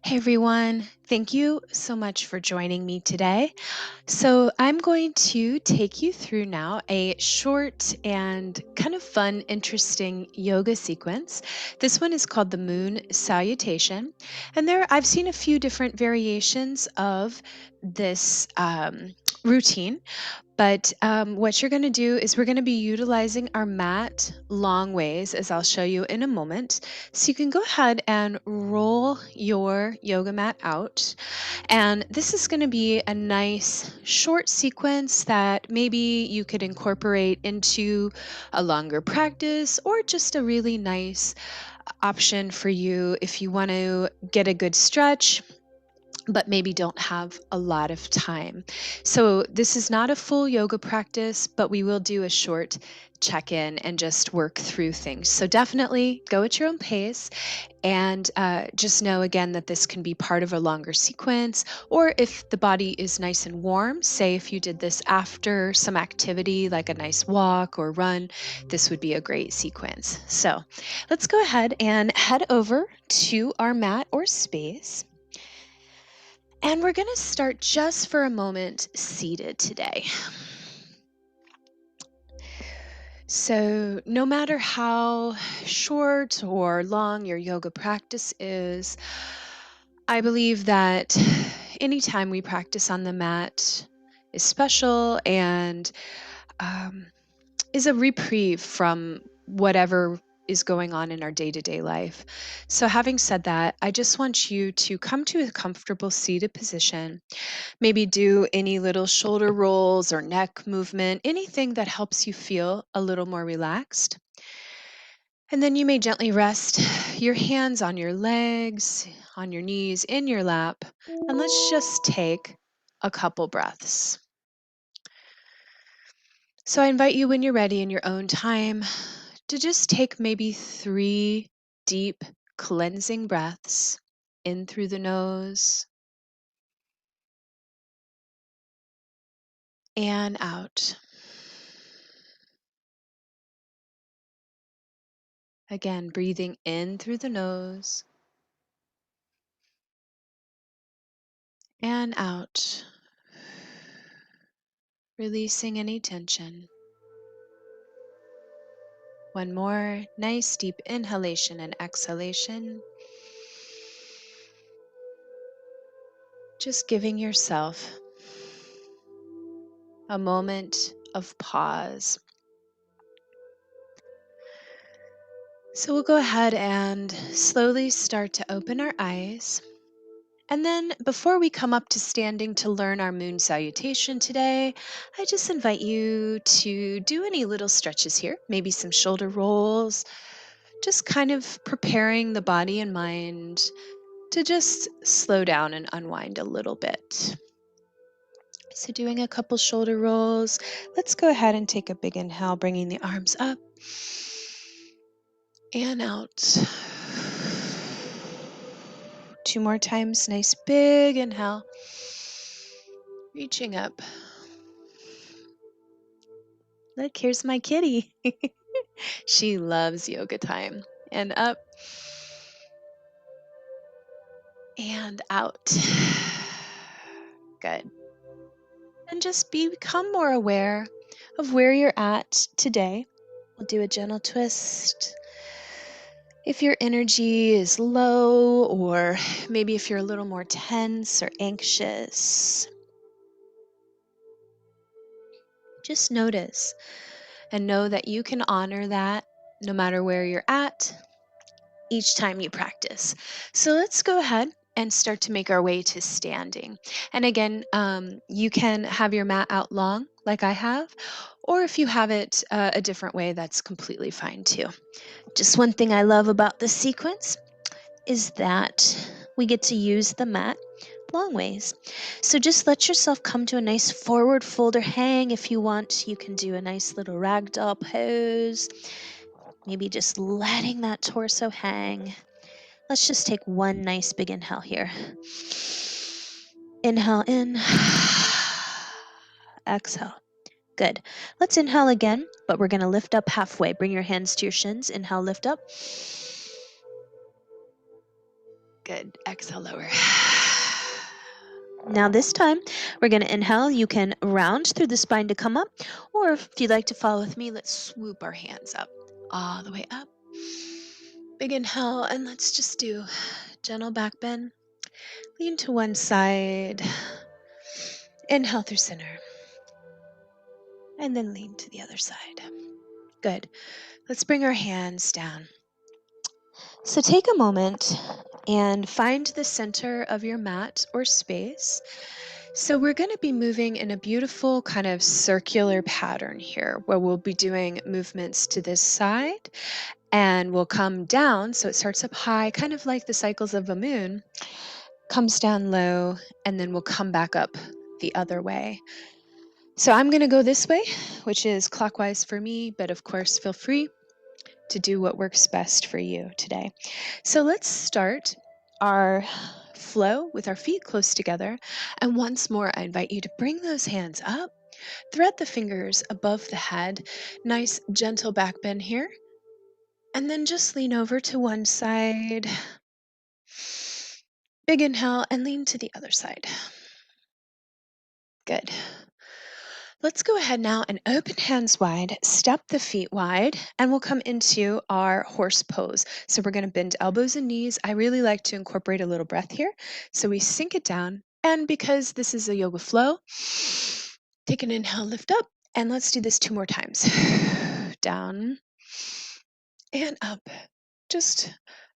Hey everyone, thank you so much for joining me today. So, I'm going to take you through now a short and kind of fun, interesting yoga sequence. This one is called the Moon Salutation. And I've seen a few different variations of this routine. But what you're going to do is we're going to be utilizing our mat long ways, as I'll show you in a moment. So you can go ahead and roll your yoga mat out. And this is going to be a nice short sequence that maybe you could incorporate into a longer practice or just a really nice option for you if you want to get a good stretch but maybe don't have a lot of time. So, this is not a full yoga practice, but we will do a short check in and just work through things. So, definitely go at your own pace and just know again that this can be part of a longer sequence. Or if the body is nice and warm, say if you did this after some activity like a nice walk or run, this would be a great sequence. So, let's go ahead and head over to our mat or space. And we're going to start just for a moment seated today. So, no matter how short or long your yoga practice is, I believe that anytime we practice on the mat is special and um, is a reprieve from whatever is going on in our day-to-day life. So having said that, I just want you to come to a comfortable seated position. Maybe do any little shoulder rolls or neck movement, anything that helps you feel a little more relaxed. And then you may gently rest your hands on your legs, on your knees, in your lap, and let's just take a couple breaths. So I invite you when you're ready in your own time to just take maybe 3 deep cleansing breaths in through the nose and out. Again, breathing in through the nose and out, releasing any tension. One more nice deep inhalation and exhalation. Just giving yourself a moment of pause. So we'll go ahead and slowly start to open our eyes. And then before we come up to standing to learn our moon salutation today, I just invite you to do any little stretches here, maybe some shoulder rolls, just kind of preparing the body and mind to just slow down and unwind a little bit. So doing a couple shoulder rolls, let's go ahead and take a big inhale, bringing the arms up and out. 2 more times, nice big inhale, reaching up. Look, here's my kitty. She loves yoga time. And up and out. Good. And just become more aware of where you're at today. We'll do a gentle twist. If your energy is low, or maybe if you're a little more tense or anxious, just notice and know that you can honor that no matter where you're at each time you practice. So let's go ahead and start to make our way to standing. And again, you can have your mat out long like I have, or if you have it a different way, that's completely fine too. Just one thing I love about this sequence is that we get to use the mat long ways. So just let yourself come to a nice forward fold or hang. If you want, you can do a nice little ragdoll pose. Maybe just letting that torso hang. Let's just take one nice big inhale here. Inhale in. Exhale. Good. Let's inhale again, but we're going to lift up halfway. Bring your hands to your shins. Inhale, lift up. Good. Exhale, lower. Now this time, we're going to inhale. You can round through the spine to come up, or if you'd like to follow with me, let's swoop our hands up, All the way up. Big inhale, and let's just do gentle back bend. Lean to one side. Inhale through center. And then lean to the other side. Good. Let's bring our hands down. So take a moment and find the center of your mat or space. So we're going to be moving in a beautiful kind of circular pattern here where we'll be doing movements to this side and we'll come down. So it starts up high, kind of like the cycles of a moon, comes down low, and then we'll come back up the other way. So I'm going to go this way, which is clockwise for me, but of course, feel free to do what works best for you today. So let's start our flow with our feet close together. And once more, I invite you to bring those hands up, thread the fingers above the head, nice gentle back bend here. And then just lean over to one side. Big inhale and lean to the other side. Good. Let's go ahead now and open hands wide, step the feet wide, and we'll come into our horse pose. So we're going to bend elbows and knees. I really like to incorporate a little breath here. So we sink it down. And because this is a yoga flow, take an inhale, lift up, and let's do this 2 more times. Down and up. Just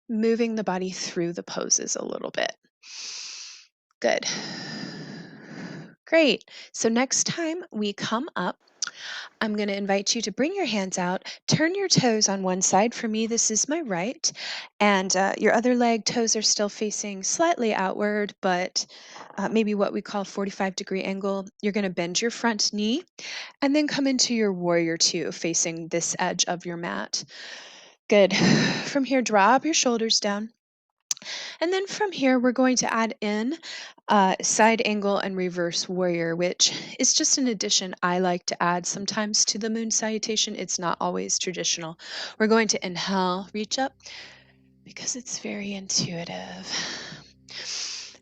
moving the body through the poses a little bit. Good. Great. So next time we come up, I'm going to invite you to bring your hands out, turn your toes on one side. For me, this is my right, and your other leg toes are still facing slightly outward, but maybe what we call 45-degree angle. You're going to bend your front knee and then come into your warrior two, facing this edge of your mat. Good. From here, drop your shoulders down. And then from here, we're going to add in side angle and reverse warrior, which is just an addition I like to add sometimes to the moon salutation. It's not always traditional. We're going to inhale, reach up, because it's very intuitive.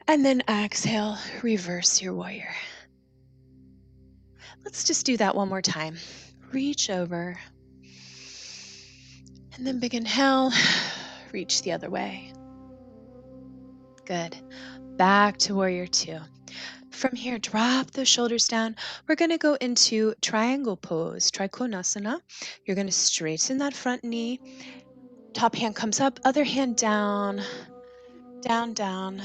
And then exhale, reverse your warrior. Let's just do that one more time. Reach over. And then big inhale, reach the other way. Good. Back to warrior two. From here, drop those shoulders down. We're going to go into triangle pose, trikonasana. You're going to straighten that front knee. Top hand comes up, other hand down, down, down.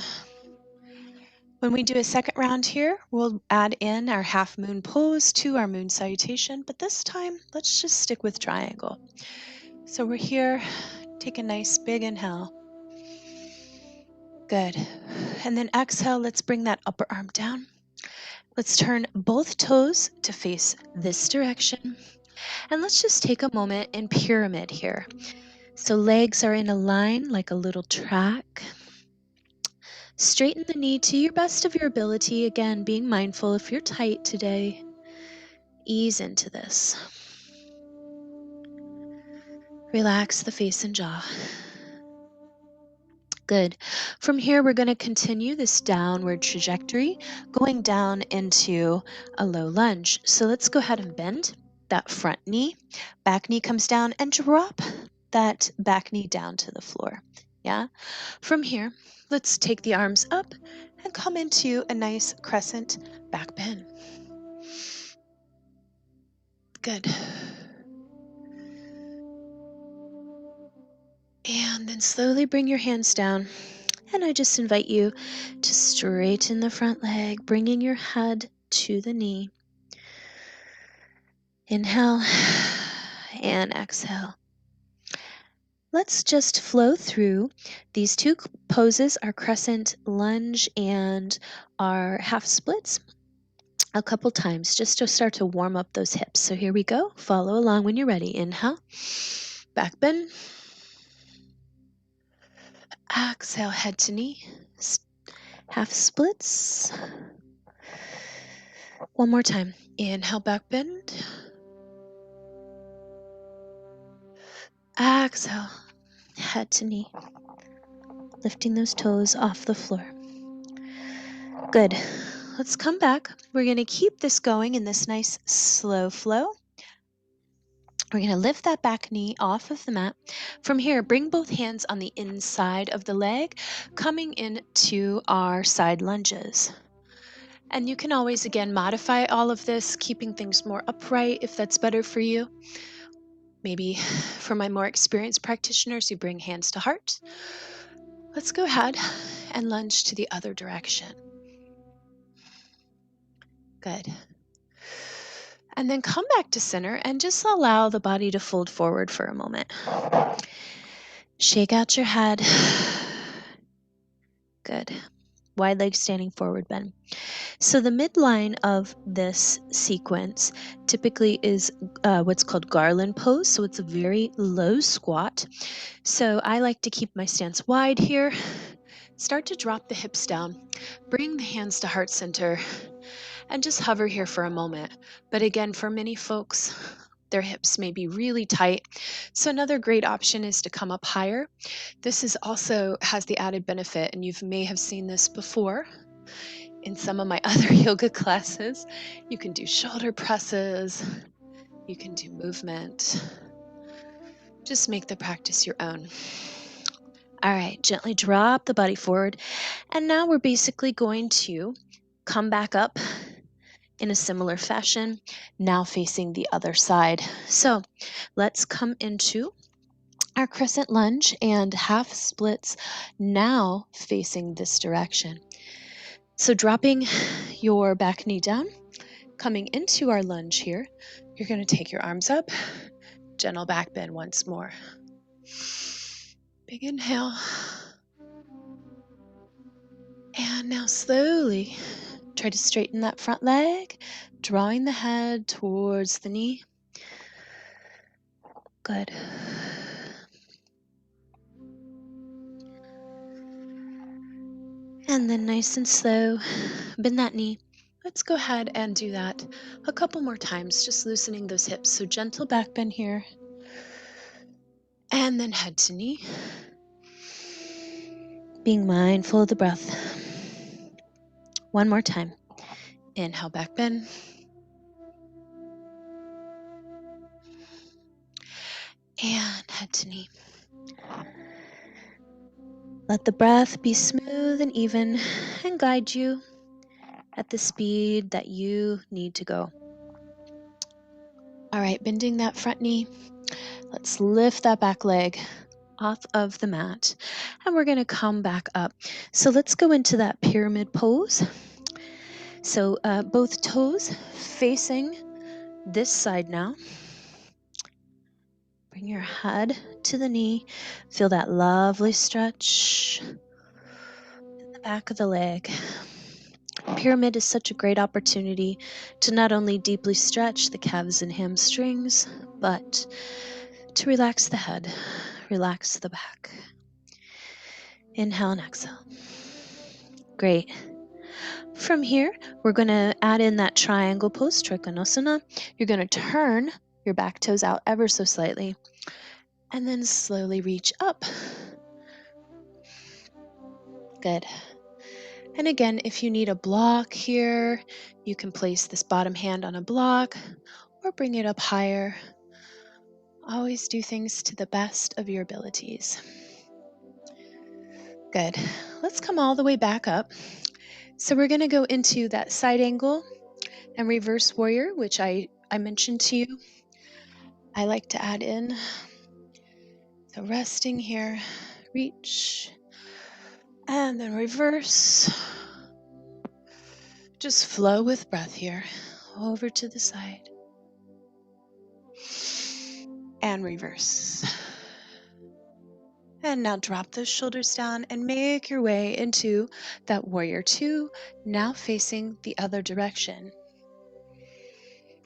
When we do a second round here, we'll add in our half moon pose to our moon salutation, but this time, let's just stick with triangle. So we're here, take a nice big inhale. Good. And then exhale, let's bring that upper arm down. Let's turn both toes to face this direction. And let's just take a moment in pyramid here. So legs are in a line like a little track. Straighten the knee to your best of your ability. Again, being mindful if you're tight today, ease into this. Relax the face and jaw. Good. From here, we're going to continue this downward trajectory, going down into a low lunge. So let's go ahead and bend that front knee. Back knee comes down and drop that back knee down to the floor. Yeah. From here, let's take the arms up and come into a nice crescent back bend. Good. And then slowly bring your hands down. And I just invite you to straighten the front leg, bringing your head to the knee. Inhale and exhale. Let's just flow through these two poses, our crescent lunge and our half splits, a couple times just to start to warm up those hips. So here we go. Follow along when you're ready. Inhale, back bend. Exhale, head to knee. Half splits. One more time. Inhale, back bend. Exhale, head to knee. lifting those toes off the floor. Good. Let's come back. We're going to keep this going in this nice slow flow. We're going to lift that back knee off of the mat. From here, bring both hands on the inside of the leg, coming into our side lunges. And you can always, again, modify all of this, keeping things more upright if that's better for you. Maybe for my more experienced practitioners who bring hands to heart. Let's go ahead and lunge to the other direction. Good. And then come back to center and just allow the body to fold forward for a moment. Shake out your head. Good. Wide leg standing forward bend. So the midline of this sequence typically is what's called Garland Pose. So it's a very low squat. So I like to keep my stance wide here. Start to drop the hips down. Bring the hands to heart center and just hover here for a moment. But again, for many folks, their hips may be really tight. So another great option is to come up higher. This is also has the added benefit, and you may have seen this before in some of my other yoga classes. You can do shoulder presses, you can do movement. Just make the practice your own. All right, gently drop the body forward. And now we're basically going to come back up in a similar fashion, now facing the other side. So let's come into our crescent lunge and half splits, now facing this direction. So dropping your back knee down, coming into our lunge here, you're going to take your arms up, gentle back bend once more. Big inhale. And now slowly try to straighten that front leg, drawing the head towards the knee. Good. And then nice and slow, bend that knee. Let's go ahead and do that a couple more times, just loosening those hips. So gentle back bend here. And then head to knee. Being mindful of the breath. One more time. Inhale, back bend. And head to knee. Let the breath be smooth and even and guide you at the speed that you need to go. All right, bending that front knee. Let's lift that back leg off of the mat, and we're going to come back up. So let's go into that pyramid pose. So both toes facing this side now. Bring your head to the knee. Feel that lovely stretch in the back of the leg. Pyramid is such a great opportunity to not only deeply stretch the calves and hamstrings, but to relax the head, relax the back. Inhale and exhale. Great. From here, we're going to add in that triangle pose, Trikonasana. You're going to turn your back toes out ever so slightly, and then slowly reach up. Good. And again, if you need a block here, you can place this bottom hand on a block or bring it up higher. Always do things to the best of your abilities. Good. Let's come all the way back up. So we're going to go into that side angle and reverse warrior, which I mentioned to you. I like to add in. So resting here, reach, and then reverse. Just flow with breath here, over to the side. And reverse. And now drop those shoulders down and make your way into that warrior two, now facing the other direction.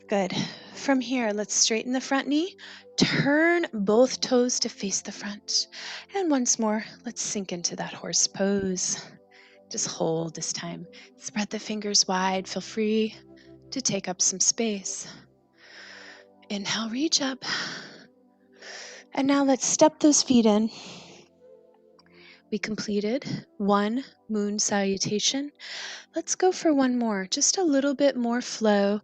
Good. From here, let's straighten the front knee, turn both toes to face the front. And once more, let's sink into that horse pose. Just hold this time. Spread the fingers wide. Feel free to take up some space. Inhale, reach up. And now let's step those feet in. We completed one moon salutation. Let's go for one more, just a little bit more flow.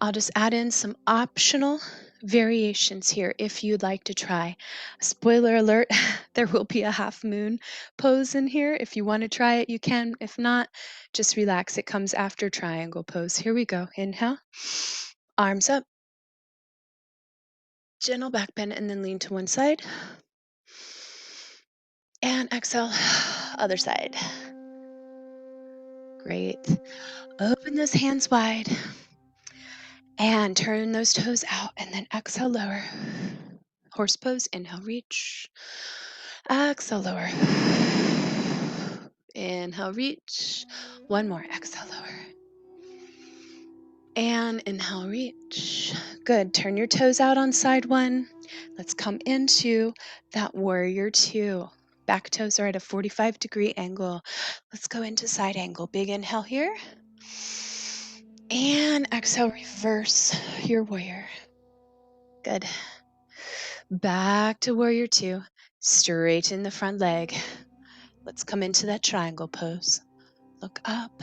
I'll just add in some optional variations here if you'd like to try. Spoiler alert, there will be a half moon pose in here. If you want to try it, you can. If not, just relax. It comes after triangle pose. Here we go. Inhale, arms up, gentle back bend, and then lean to one side. And exhale, other side. Great. Open those hands wide and turn those toes out, and then exhale, lower. Horse pose, inhale, reach. Exhale, lower. Inhale, reach. One more, exhale, lower. And inhale, reach. Good. Turn your toes out on side one. Let's come into that warrior two. Back toes are at a 45-degree angle. Let's go into side angle. Big inhale here. And exhale, reverse your warrior. Good. Back to warrior two. Straighten the front leg. Let's come into that triangle pose. Look up.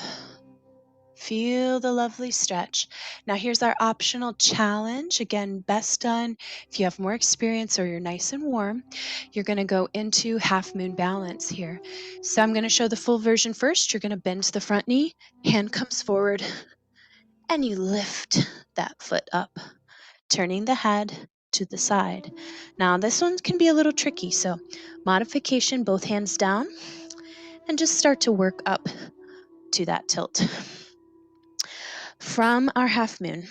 Feel the lovely stretch. Now here's our optional challenge. Again, best done if you have more experience or you're nice and warm. You're going to go into half moon balance here. So I'm going to show the full version first. You're going to bend to the front knee, hand comes forward, and you lift that foot up, turning the head to the side. Now this one can be a little tricky, so modification, both hands down, and just start to work up to that tilt. From our half moon,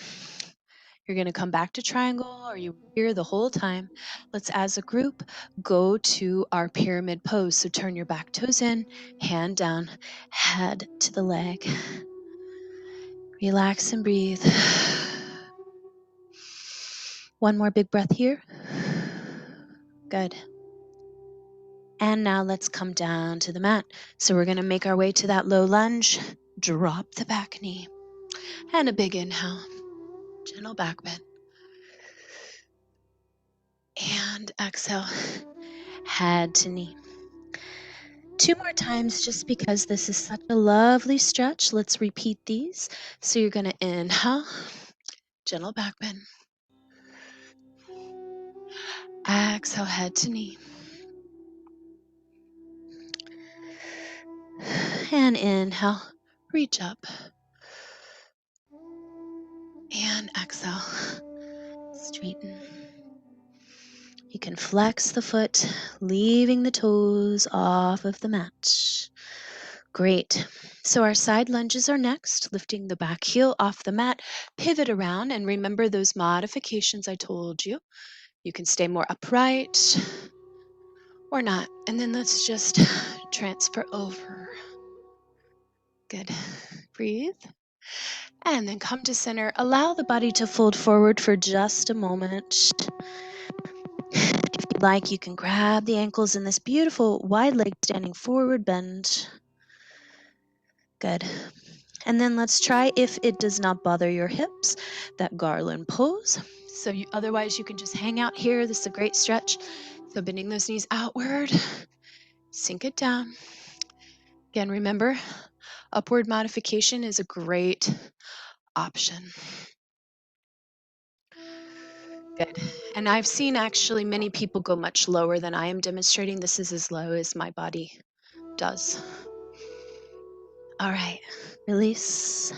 you're going to come back to triangle, or you were here the whole time. Let's, as a group, go to our pyramid pose. So turn your back toes in, hand down, head to the leg. Relax and breathe. One more big breath here. Good. And now let's come down to the mat. So we're going to make our way to that low lunge. Drop the back knee. And a big inhale. Gentle back bend. And exhale. Head to knee. Two more times just because this is such a lovely stretch. Let's repeat these. So you're going to inhale. Gentle back bend. Exhale, head to knee. And inhale. Reach up. And exhale. Straighten. You can flex the foot, leaving the toes off of the mat. Great. So our side lunges are next, lifting the back heel off the mat, pivot around, and remember those modifications I told you. You can stay more upright or not. And then let's just transfer over. Good. Breathe. And then come to center. Allow the body to fold forward for just a moment. If you'd like, you can grab the ankles in this beautiful wide leg standing forward bend. Good. And then let's try, if it does not bother your hips, that Garland pose. So otherwise you can just hang out here. This is a great stretch. So bending those knees outward, sink it down. Again, remember, upward modification is a great option. Good. And I've seen actually many people go much lower than I am demonstrating. This is as low as my body does. All right, release.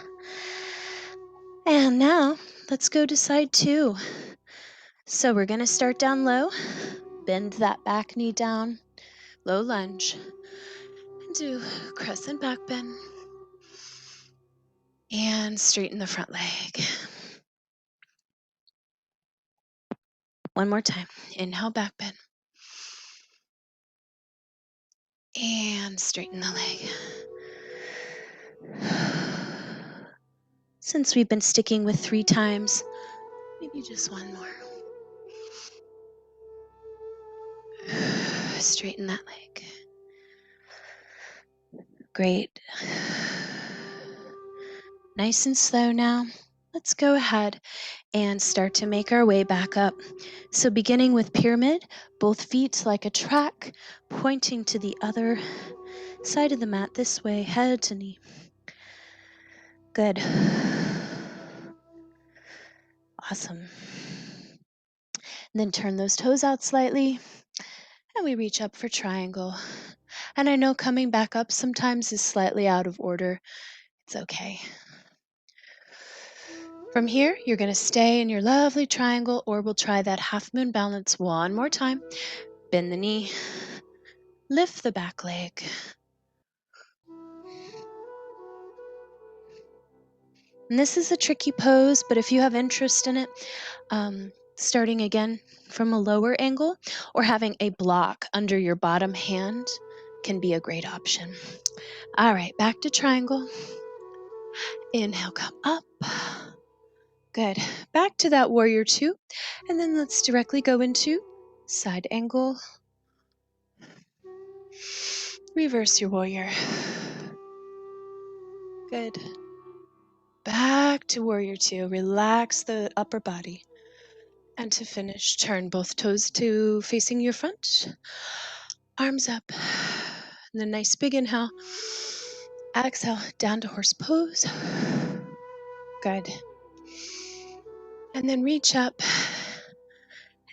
And now let's go to side two. So we're going to start down low, bend that back knee down, low lunge, and do crescent back bend, and straighten the front leg. One more time. Inhale, back bend, and straighten the leg. Since we've been sticking with 3 times, maybe just one more. Straighten that leg. Great. Nice and slow now. let's go ahead and start to make our way back up. So beginning with pyramid, both feet like a track, pointing to the other side of the mat this way, head to knee. Good. Awesome. And then turn those toes out slightly, and we reach up for triangle. And I know coming back up sometimes is slightly out of order. It's okay. From here, you're going to stay in your lovely triangle, or we'll try that half moon balance one more time. Bend the knee, lift the back leg. And this is a tricky pose, but if you have interest in it, starting again from a lower angle or having a block under your bottom hand can be a great option. All right, back to triangle. Inhale, come up. Good. Back to that warrior two. And then let's directly go into side angle. Reverse your warrior. Good. Back to warrior two. Relax the upper body. And to finish, turn both toes to facing your front. Arms up. And then nice big inhale. Exhale, down to horse pose. Good. And then reach up.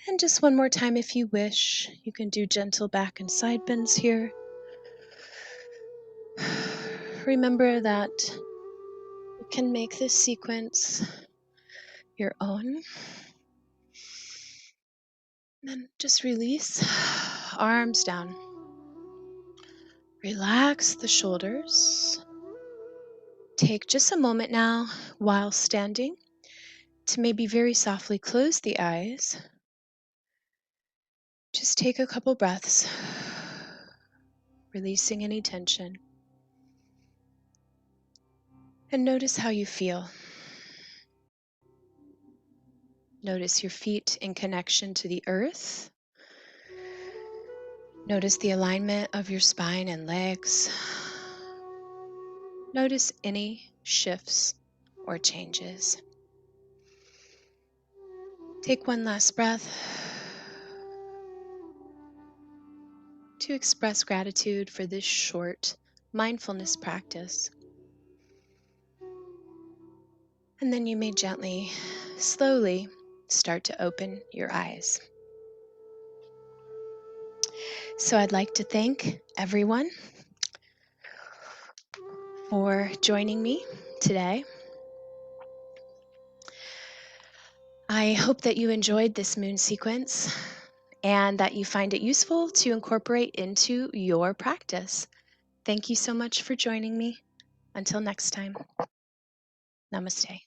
And just one more time if you wish. You can do gentle back and side bends here. Remember that you can make this sequence your own. And then just release. Arms down. Relax the shoulders. Take just a moment now while standing to maybe very softly close the eyes. Just take a couple breaths, releasing any tension. And notice how you feel. Notice your feet in connection to the earth. Notice the alignment of your spine and legs. Notice any shifts or changes. Take one last breath to express gratitude for this short mindfulness practice. And then you may gently, slowly start to open your eyes. So I'd like to thank everyone for joining me today. I hope that you enjoyed this moon sequence and that you find it useful to incorporate into your practice. Thank you so much for joining me. Until next time, namaste.